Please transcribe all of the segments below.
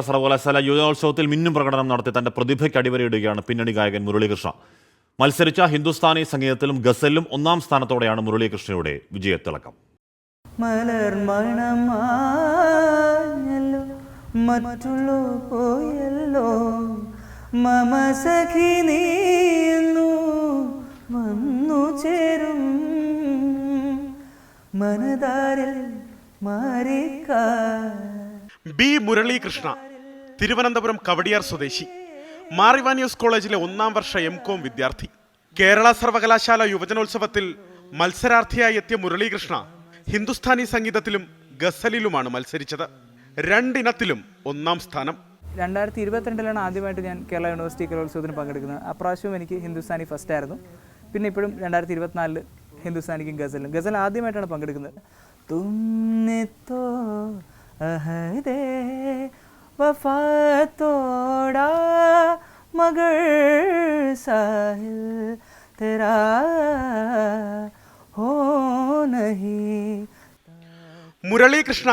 സർവകലാശാല യുവജനോത്സവത്തിൽ മിന്നും പ്രകടനം നടത്തി തന്റെ പ്രതിഭയ്ക്ക് അടിവരയിടുകയാണ് പിന്നണി ഗായകൻ മുരളീകൃഷ്ണ. മത്സരിച്ച ഹിന്ദുസ്ഥാനി സംഗീതത്തിലും ഗസലിലും ഒന്നാം സ്ഥാനത്തോടെയാണ് മുരളീകൃഷ്ണയുടെ വിജയത്തിളക്കം. ബി മുരളീകൃഷ്ണ, തിരുവനന്തപുരം കവടിയാർ സ്വദേശി, മാറിവാനിയോസ് കോളേജിലെ 1ാം വർഷ M.Com വിദ്യാർത്ഥി. കേരള സർവകലാശാല യുവജനോത്സവത്തിൽ മത്സരാർത്ഥിയായി എത്തിയ മുരളീകൃഷ്ണ ഹിന്ദുസ്ഥാനി സംഗീതത്തിലും ഗസലിലുമാണ് മത്സരിച്ചത്. 2 ഇനത്തിലും 1ാം സ്ഥാനം. 2022 ആദ്യമായിട്ട് ഞാൻ കേരള യൂണിവേഴ്സിറ്റി കലോത്സവത്തിന് പങ്കെടുക്കുന്നത്. അപ്രാവശ്യവും എനിക്ക് ഹിന്ദുസ്ഥാനി ഫസ്റ്റ് ആയിരുന്നു. പിന്നെ ഇപ്പോഴും 2024 ഹിന്ദുസ്ഥാനിക്കും ഗസലും. ഗസൽ ആദ്യമായിട്ടാണ് പങ്കെടുക്കുന്നത്. തുമ്നെ തോ അഹദേ വഫാ തോടാ മഗർ സാഹിൽ തെരാ ഹോ നഹീ. മുരളീകൃഷ്ണ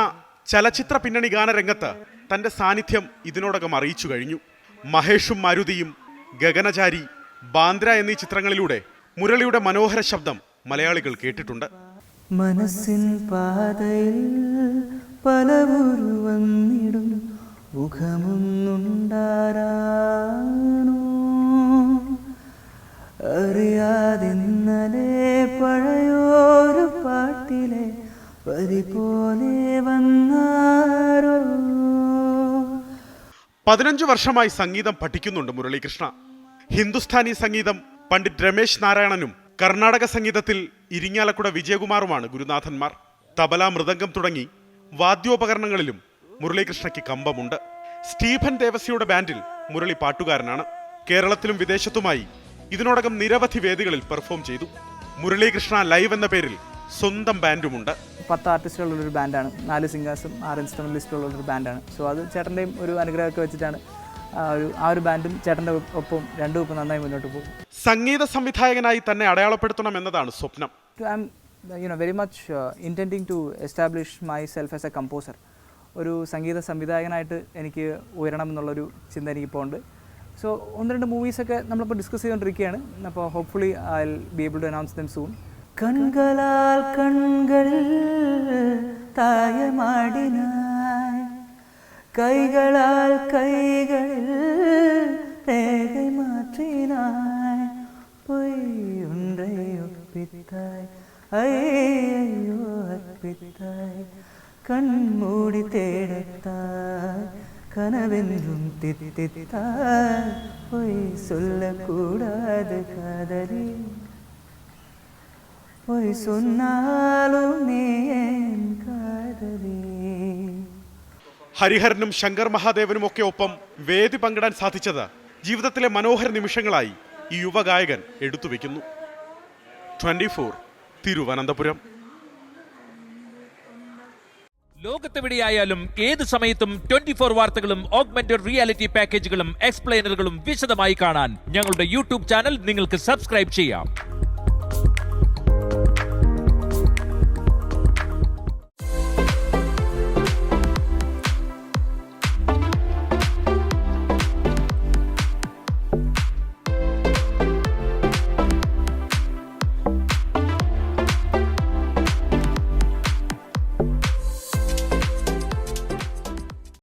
ചലച്ചിത്ര പിന്നണി ഗാനരംഗത്ത് തന്റെ സാന്നിധ്യം ഇതിനോടകം അറിയിച്ചു കഴിഞ്ഞു. മഹേഷും മാരുതിയും, ഗഗനചാരി, ബാന്ദ്ര എന്നീ ചിത്രങ്ങളിലൂടെ മുരളിയുടെ മനോഹര ശബ്ദം മലയാളികൾ കേട്ടിട്ടുണ്ട്. മനസ്സിൻ പാതയിൽ പലവുരു വന്നിടും മുഖമൊന്നുണ്ടാരാനോ അറിയാതിന്നലെ പഴയൊരു പാട്ടിലെ വരി പോലെ വന്നാരോ. 15 വർഷമായി സംഗീതം പഠിക്കുന്നുണ്ട് മുരളീകൃഷ്ണ. ഹിന്ദുസ്ഥാനി സംഗീതം പണ്ഡിറ്റ് രമേശ് നാരായണനും, കർണാടക സംഗീതത്തിൽ ഇരിങ്ങാലക്കുട വിജയകുമാറുമാണ് ഗുരുനാഥന്മാർ. തബല, മൃദംഗം തുടങ്ങി വാദ്യോപകരണങ്ങളിലും മുരളീകൃഷ്ണയ്ക്ക് കമ്പമുണ്ട്. സ്റ്റീഫൻ ദേവസിയുടെ ബാൻഡിൽ മുരളി പാട്ടുകാരനാണ്. കേരളത്തിലും വിദേശത്തുമായി ഇതിനോടകം നിരവധി വേദികളിൽ പെർഫോം ചെയ്തു. മുരളീകൃഷ്ണ ലൈവ് എന്ന പേരിൽ സ്വന്തം ബാൻഡുമുണ്ട്. 10 ആർട്ടിസ്റ്റുകളുള്ളൊരു ബാൻഡാണ്. 4 സിംഗേഴ്സും 6 ഇൻസ്ട്രുമെന്റലിസ്റ്റുകളുള്ളൊരു ബാൻഡാണ്. സോ അത് ചേട്ടൻ്റെയും ഒരു അനുഗ്രഹമൊക്കെ വെച്ചിട്ടാണ് ആ ഒരു ബാൻഡും ചേട്ടൻ്റെ ഒപ്പം രണ്ടും ഒപ്പം നന്നായി മുന്നോട്ട് പോകും. സംഗീത സംവിധായകനായി തന്നെ അടയാളപ്പെടുത്തണം എന്നതാണ് സ്വപ്നം. I am very much intending to establish myself as a composer. ഒരു സംഗീത സംവിധായകനായിട്ട് എനിക്ക് ഉയരണം എന്നുള്ളൊരു ചിന്ത എനിക്കിപ്പോൾ ഉണ്ട്. സോ 1-2 മൂവീസൊക്കെ നമ്മളിപ്പോൾ ഡിസ്കസ് ചെയ്തുകൊണ്ടിരിക്കുകയാണ്. അപ്പോൾ hopefully I will be able to announce them soon. കൺകളാൽ കൺകളിൽ തായമാടിനായി, കൈകളാൽ കൈകളിൽ രേഖை മാற்றினாய், പൊയ്യൊன்றை ഒപ്പിത്താய், അയ്യോ അർപ്പിത്താய், കൺമൂടി തേടത്താய், കനവെന്നും തിത്തിത്താய், പൊയ് சொல்லக்கூடாது காதலி, പൊയ് சொன்னாலும் നീ എൻ കാതലി. ഹരിഹരനും ശങ്കർ മഹാദേവനും ഒക്കെ ഒപ്പം വേദി പങ്കിടാൻ സാധിച്ചത് ജീവിതത്തിലെ മനോഹര നിമിഷങ്ങളായി ഈ യുവഗായകൻ എടുത്തുവെക്കുന്നു. 24 തിരുവനന്തപുരം. ലോകത്തെവിടെയായാലും ഏത് സമയത്തും 24 വാർത്തകളും ഓഗ്മെന്റഡ് റിയാലിറ്റി പാക്കേജുകളും എക്സ്പ്ലെയിനറുകളും വിശദമായി കാണാൻ ഞങ്ങളുടെ യൂട്യൂബ് ചാനൽ നിങ്ങൾക്ക് സബ്സ്ക്രൈബ് ചെയ്യാം.